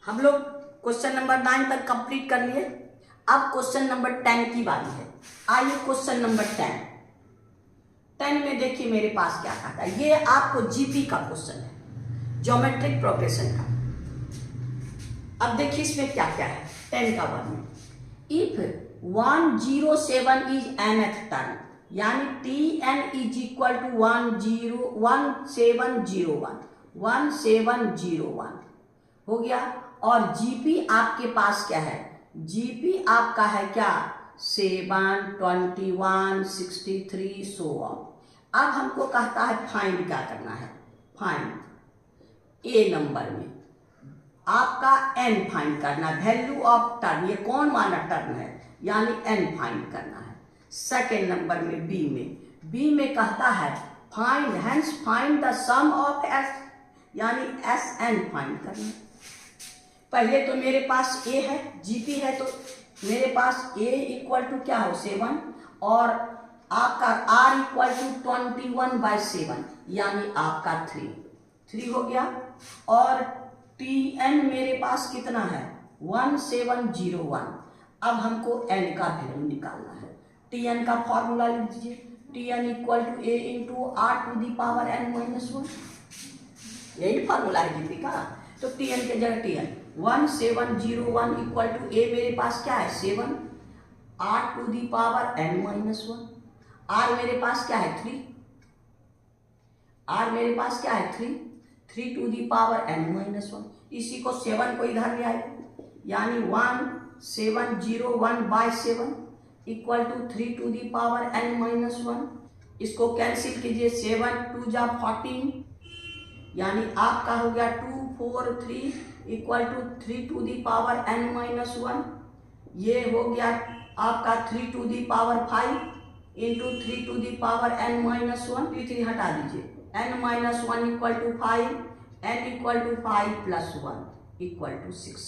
हम लोग question number 9 तक कंप्लीट कर लिए। अब क्वेश्चन नंबर 10 की बारी है। आइए क्वेश्चन नंबर 10 में देखिए मेरे पास क्या आता है। ये आपको जीपी का क्वेश्चन है, ज्योमेट्रिक प्रोग्रेशन का। अब देखिए इसमें क्या क्या है। 10 का वन में इफ 107 इज nth टर्म, यानी tn इज इक्वल टू 1701 हो गया। और जीपी आपके पास क्या है, जीपी आपका है क्या 7, 21, 63 सो ऑन। अब हमको कहता है फाइंड क्या करना है, फाइंड ए नंबर में आपका एन फाइंड करना है, वैल्यू ऑफ टर्म, ये कौन माना टर्म है यानी एन फाइंड करना है। सेकेंड नंबर में बी में कहता है find, hence find the sum of S, यानी एस एन फाइंड करना। पहले तो मेरे पास ए है, जीपी है, तो मेरे पास ए इक्वल टू क्या हो 7 और आपका आर इक्वल टू 21/7 यानी आपका 3 हो गया। और टीएन मेरे पास कितना है 1701। अब हमको एन का वैल्यू निकालना है। टीएन का फॉर्मूला लिख दीजिए, TN equal to A into R to the power N minus 1, यही फॉर्मूला है जीपी का। तो टीएन के जगह टीएन 1701 इक्वल टू ए मेरे पास क्या है 7, R to the power N minus 1, R मेरे पास क्या है 3, आर मेरे पास क्या है 3 to the power N minus 1। इसी को 7 को इधर ले आए, यानी 1701/7 equal to 3 to the power N minus 1। इसको कैंसिल कीजिए, 7 2 जा 14, यानी आपका हो गया 243 equal to 3 to the power N minus 1। ये हो गया आपका 3 to the power 5 into 3 to the power N minus 1। 3 हटा दीजिए, N minus 1 equal to 5, N equal to 5 plus 1 equal to 6,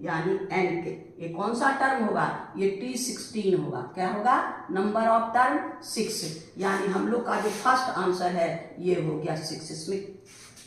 यानी एन के ये कौन सा टर्म होगा, ये T16 होगा। क्या होगा, नंबर ऑफ टर्म 6, यानी हम लोग का जो फर्स्ट आंसर है ये हो गया 6। इसमें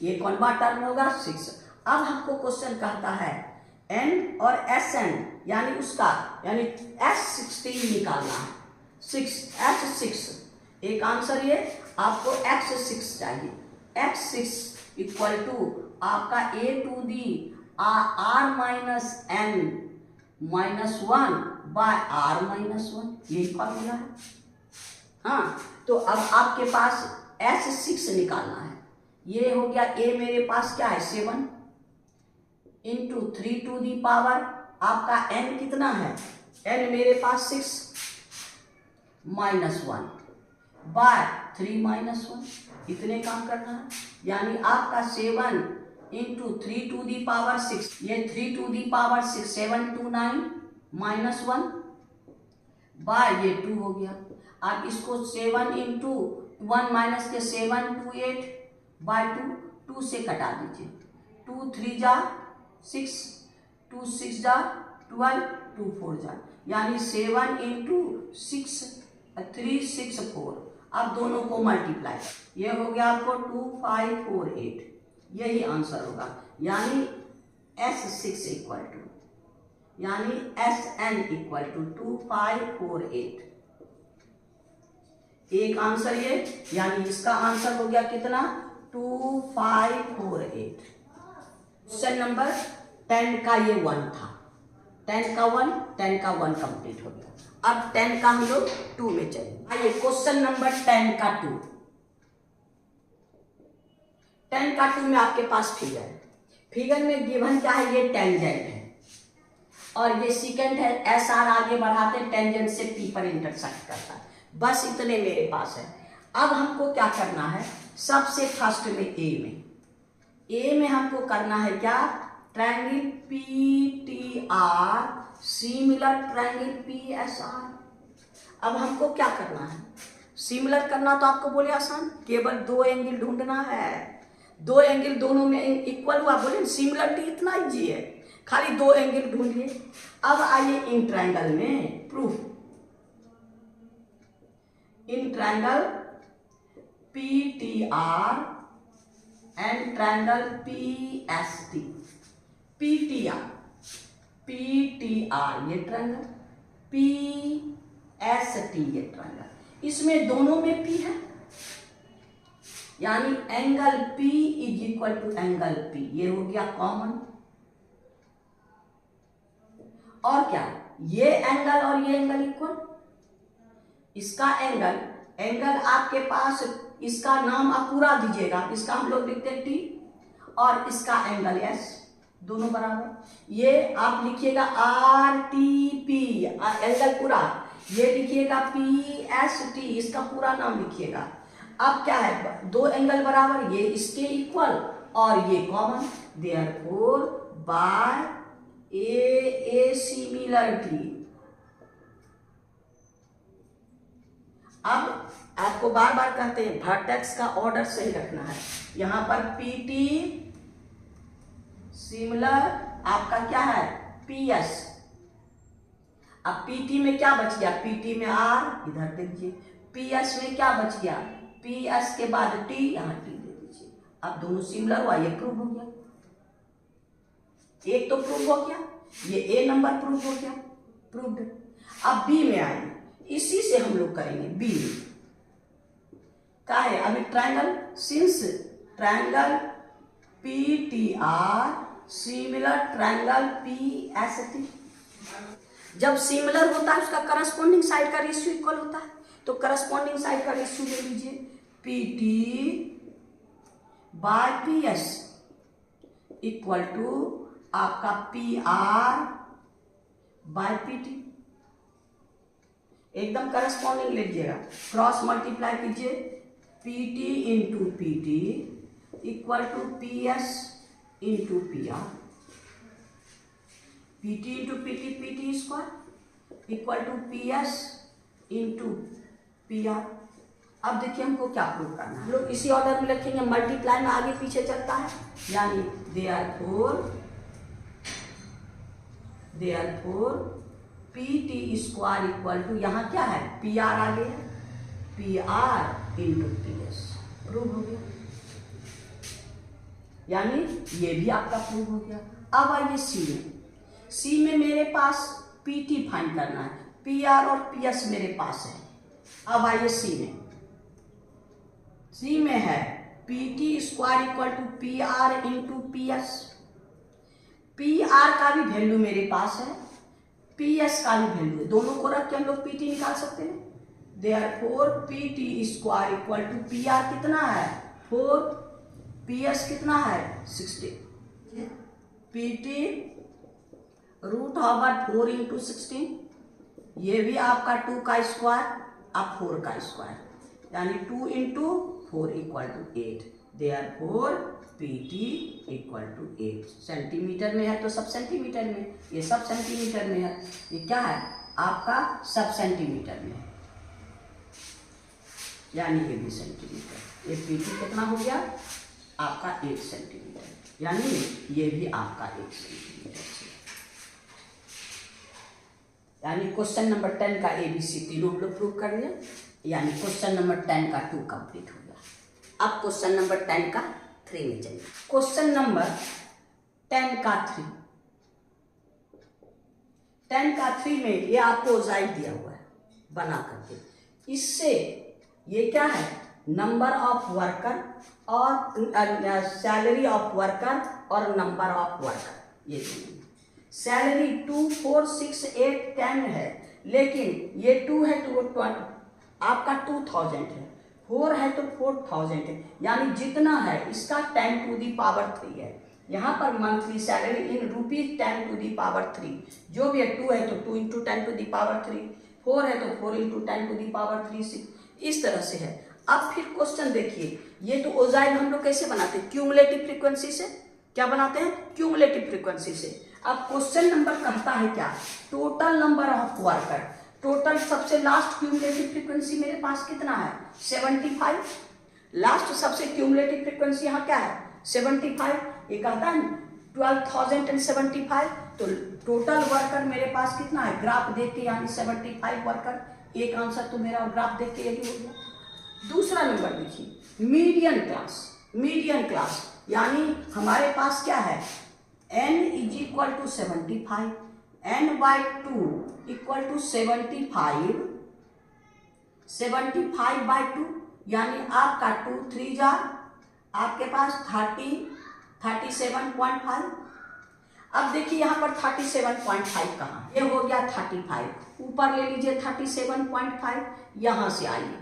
ये कौन सा टर्म होगा 6। अब हमको क्वेश्चन कहता है एन और एस एन यानी उसका यानी S16 निकालना है। 6 एक आंसर ये आपको x6 चाहिए। x6 इक्वल टू आपका a to the r minus n minus 1 by r minus 1, यही फॉर्मूला है। हाँ, तो अब आपके पास S6 निकालना है। ये हो गया a मेरे पास क्या है 7 इंटू 3 टू दी पावर आपका n कितना है, n मेरे पास 6 माइनस 1 बाय 3 माइनस 1, इतने काम करना है। यानी आपका 7 इंटू 3 टू दी पावर 6, ये 3 to the power 6 7 2 9 minus 1 by ये 2 हो गया। अब इसको 7 इंटू 1 माइनस के 7 2 8 बाय 2 से कटा दीजिए। 2 3 जा 6, 2 6 जा 12, 2 4 जा, यानी 7 इंटू 6 3 6 4। अब दोनों को मल्टीप्लाई, ये हो गया आपको 2548, यही आंसर होगा। यानी S6 इक्वल टू यानी SN इक्वल टू 2548, एक आंसर ये, यानी इसका आंसर हो गया कितना 2548। क्वेश्चन नंबर 10 का ये 1 था, 10 का 1 कंप्लीट हो गया। अब 10 का हम लोग 2 में चले। आइए क्वेश्चन नंबर 10 का 2। 10 का 2 में आपके पास फिगर है। फिगर में गिवन क्या है, ये टेंजेंट है और ये सेकंड है। एस आर आगे बढ़ाते टेंजेंट से पी पर इंटरसेक्ट करता है। बस इतने मेरे पास है। अब हमको क्या करना है, सबसे फर्स्ट में ए में हमको करना है क्या, triangle PTR similar triangle PSR। अब हमको क्या करना है, सिमिलर करना तो आपको बोले आसान, केवल 2 एंगल ढूंढना है। 2 एंगल दोनों में इक्वल हुआ, बोले सिमिलरिटी इतना इजी है, खाली 2 एंगल ढूंढिए। अब आइए इन ट्रायंगल में proof, in triangle PTR and triangle PST PTR, PTR ये ट्रायंगल, PST ये ट्रायंगल, इसमें दोनों में P है, यानी angle P is equal to angle P, ये हो गया कॉमन। और क्या, ये एंगल और ये एंगल इक्वल, इसका एंगल आपके पास, इसका नाम आप पूरा दीजिएगा, इसका हम लोग लिखते हैं T और इसका एंगल S, दोनों बराबर। ये आप लिखिएगा RTP एंगल पूरा, ये लिखिएगा PST, इसका पूरा नाम लिखिएगा। अब क्या है, दो एंगल बराबर, ये इसके इक्वल और ये common, therefore by A similarity. अब आपको बार बार कहते हैं वर्टेक्स का ऑर्डर सही रखना है। यहां पर PT सिमिलर आपका क्या है PS। अब PT में क्या बच गया, PT में R, इधर देखिए, PS में क्या बच गया, PS के बाद T, यहां T दे दीजिए। अब दोनों सिमिलर हुआ, ये प्रूव हो गया, एक तो प्रूव हो गया, ये A नंबर प्रूव हो गया, प्रूव्ड। अब B में आएंगे, इसी से हम लोग करेंगे। B क्या है, अभी triangle, since triangle PTR similar triangle PST, जब सिमिलर होता है उसका करस्पॉन्डिंग साइड का रेशियो इक्वल होता है, तो करस्पॉन्डिंग साइड का रेशियो ले लीजिए, PT by PS equal to आपका PR बाय PT, एकदम करस्पॉन्डिंग लीजिएगा, क्रॉस मल्टीप्लाई कीजिए, PT into PT equal to PS into PR, PT into PT, PT square equal to PS into PR। अब देखिए हमको क्या प्रूव करना है, लोग इसी ऑर्डर में लिखेंगे, मल्टीप्लाई में आगे पीछे चलता है, यानी therefore PT square equal to, यहाँ क्या है PR आगे है, PR इंटू PS, प्रूव हो गया, यानी ये भी आपका प्रूव हो गया। अब आइए C में मेरे पास PT फाइंड करना है, PR और PS मेरे पास है। अब आइए C में है PT square equal to PR into PS, PR का भी वैल्यू मेरे पास है, PS का भी वैल्यू है, दोनों को रख के हम लोग PT निकाल सकते हैं। Therefore PT square equal to PR कितना है 4, PS कितना है 60, PT रूट होगा 4 इंटू 16, ये भी आपका 2 का स्क्वायर, अब 4 का स्क्वायर, यानी 2 into 4 equal to 8, therefore PT equal to 8। Centimetre में है तो सब सेंटीमीटर में, ये सब सेंटीमीटर में है, ये क्या है आपका सब सेंटीमीटर में है, यानी ये भी सेंटीमीटर, ये PT कितना हो गया आपका 8 सेंटीमीटर, यानी ये भी आपका 1 सेंटीमीटर। यानी क्वेश्चन नंबर 10 का ABC तीनों हम लोग प्रूव कर लिया, यानी क्वेश्चन नंबर 10 का 2 कंप्लीट हो गया। अब क्वेश्चन नंबर 10 का 3 में चलिए। क्वेश्चन नंबर 10 का 3 में ये आपको ओजाइड दिया हुआ है बना करके, इससे ये क्या है नंबर ऑफ वर्कर और सैलरी ऑफ वर्कर और नंबर ऑफ वर्कर, ये सैलरी 2, 4, 6, 8, 10 है, लेकिन ये 2 है तो आपका 2000 है, 4 है तो 4000 है, यानी जितना है इसका 10 टू दी पावर 3 है। यहाँ पर monthly salary in rupees 10 to the power 3, जो भी है 2 है तो 2 इंटू 10 टू दी पावर 3, 4 है तो 4 इंटू 10 टू दी पावर 3, 6, इस तरह से है। अब फिर क्वेश्चन देखिए, ये तो ओजाइड हम लोग कैसे बनाते हैं, क्यूमुलेटिव फ्रीक्वेंसी से, क्या बनाते हैं क्यूमुलेटिव फ्रीक्वेंसी से। अब क्वेश्चन नंबर कहता है क्या, total number of worker, total सबसे लास्ट क्यूमुलेटिव फ्रीक्वेंसी मेरे पास कितना है 75, लास्ट सबसे क्यूमुलेटिव फ्रीक्वेंसी यहाँ क्या है 75, ये कहता है 12,075, तो टोटल वर्कर मेरे पास कितना है, ग्राफ देख के यानी 75 वर्कर, एक आंसर तो मेरा ग्राफ देख के यही हो गया। दूसरा नंबर देखिए मीडियन क्लास, मीडियन क्लास यानी हमारे पास क्या है n is equal to 75, n by 2 equal to 75, 75 by 2 यानी आपका 2 3 जा आपके पास 37.5। अब देखिए यहाँ पर 37.5 कहाँ, ये हो गया 35, ऊपर ले लीजिए 37.5, यहाँ से आइए,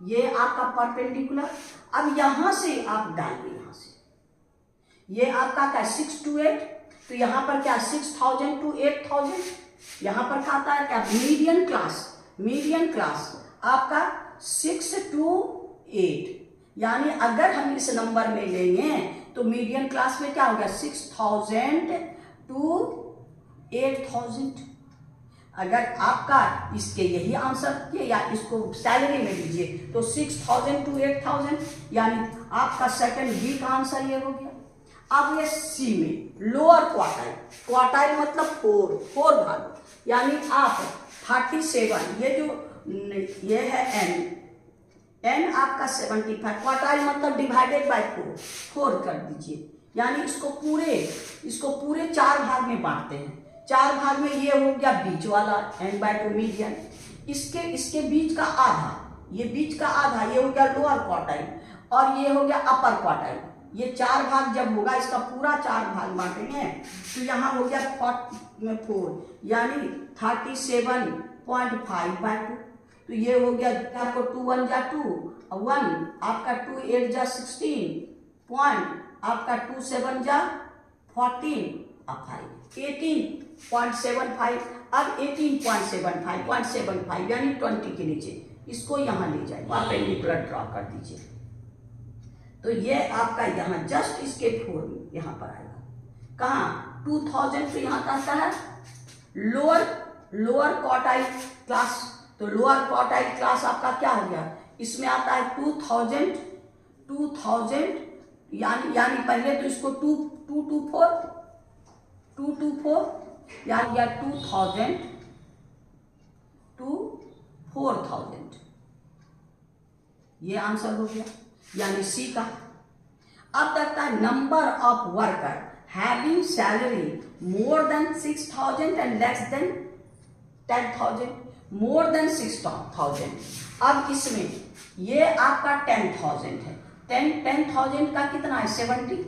ये आपका परपेंडिकुलर। अब यहाँ से आप डालिए, यहाँ से ये आपका क्या 6 to 8, तो यहाँ पर क्या 6000 to 8000, यहाँ पर खाता है क्या मीडियन क्लास, मीडियन क्लास आपका 6 to 8, यानी अगर हम इस नंबर में लेंगे तो मीडियन क्लास में क्या हो गया 6000 to 8000। अगर आपका इसके यही आंसर किए या इसको सैलरी में लीजिए तो 6000 to 8000, यानी आपका सेकंड बी का आंसर ये हो गया। अब ये सी में लोअर क्वार्टाइल, क्वार्टाइल मतलब 4 भाग, यानी आप 37, ये जो ये है n आपका 75, क्वार्टाइल मतलब डिवाइडेड बाय 4 कर दीजिए, यानी इसको पूरे 4 भाग में बांटते हैं। 4 भाग में ये हो गया बीच वाला n/2 मीडियन, इसके बीच का आधा, ये बीच का आधा ये हो गया लोअर क्वार्टाइल, और ये हो गया अपर क्वार्टाइल। ये 4 भाग जब होगा, इसका पूरा 4 भाग बांटेंगे तो यहाँ हो गया 4 यानी 37.5/2, तो ये हो गया आपको 2 1 जा 2 और 1 आपका 2 8 जा 16 पॉइंट आपका 2 7 जा 14 और 5 18.75। अब 18.75 यानी 20 के नीचे इसको यहाँ ले जाए, परपेंडिकुलर ड्रॉ कर दीजिए, तो ये आपका यहाँ जस्ट इसके 4 यहाँ पर आएगा। कहाँ 2000, तो यहाँ आता है लोअर क्वार्टाइल क्लास, तो लोअर क्वार्टाइल क्लास आपका क्या हो गया, इसमें आता है 2000 यानी पहले तो इसको 2 to 4 यानी 2000 to 4000, ये आंसर हो गया यानी सी का। अब तक का number of worker having salary more than 6000 and less than 10,000, more than 6000। अब इसमें ये आपका 10,000 है, 10,000 का कितना है 70,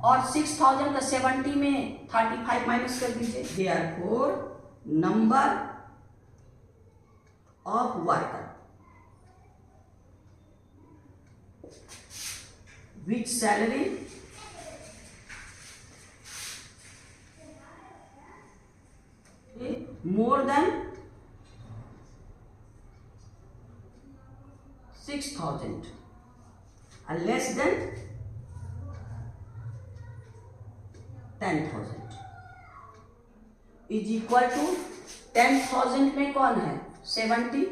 और 6000 का 70 में 35 माइनस कर दीजिए। Therefore number of worker which salary more than 6,000 and less than 10,000 is equal to 10,000 में कौन है 70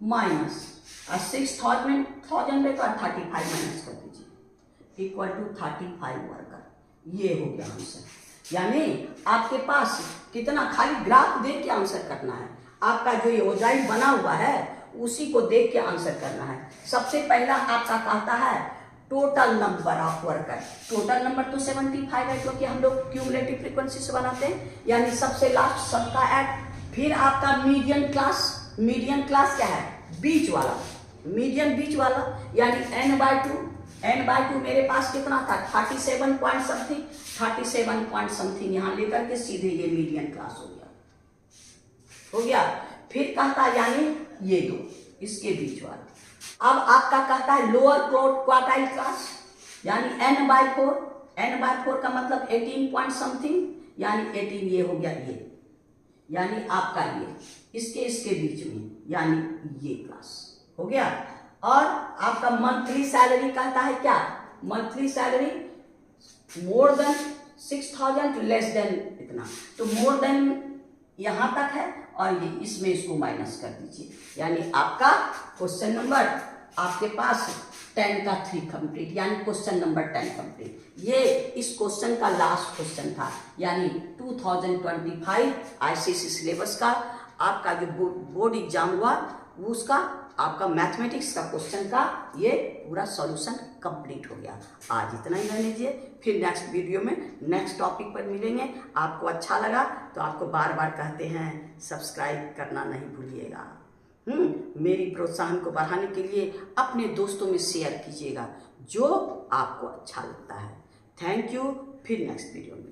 माइनस 6,000 में 35 माइनस कर दीजिए इक्वल टू 35 वर्कर, ये हो गया आंसर। यानी आपके पास कितना, खाली ग्राफ देख के आंसर करना है, आपका जो ये ओजाइल बना हुआ है उसी को देख के आंसर करना है। सबसे पहला आपका कहता है total number of worker, total number तो 75 है क्योंकि हम लोग क्यूमुलेटिव फ्रीक्वेंसी से बनाते हैं, यानी सबसे लास्ट सबका ऐड। फिर आपका मीडियन क्लास क्या है बीच वाला, मीडियन बीच वाला, यानी n/2 मेरे पास कितना था 37 पॉइंट समथिंग, यहाँ लेकर के सीधे ये मीडियन क्लास हो गया। फिर कहता है यानी ये दो इसके बीच वाला। अब आपका कहता है लोअर क्वार्टाइल क्लास, यानी n/4 का मतलब 18 पॉइंट समथिंग, यानी 18 ये हो गया ये, यानी आपका ये इसके बीच में, यानी ये क्लास हो गया। और आपका मंथली सैलरी कहता है क्या, monthly salary more than 6,000 less than इतना, तो मोर देन यहां तक है और ये इसमें इसको माइनस कर दीजिए, यानी आपका क्वेश्चन नंबर आपके पास 10 का 3 कंप्लीट, यानी क्वेश्चन नंबर 10 कंप्लीट। ये इस क्वेश्चन का लास्ट क्वेश्चन था, यानी 2025 ICSE सिलेबस का आपका जो बोर्ड एग्जाम हुआ वो उसका आपका मैथमेटिक्स का क्वेश्चन का ये पूरा सॉल्यूशन कंप्लीट हो गया। आज इतना ही रहने दीजिए, फिर नेक्स्ट वीडियो में नेक्स्ट टॉपिक पर मिलेंगे। आपको अच्छा लगा तो आपको बार बार कहते हैं सब्सक्राइब करना नहीं भूलिएगा। मेरी प्रोत्साहन को बढ़ाने के लिए अपने दोस्तों में शेयर कीजिएगा जो आपको अच्छा लगता है। थैंक यू, फिर नेक्स्ट वीडियो में।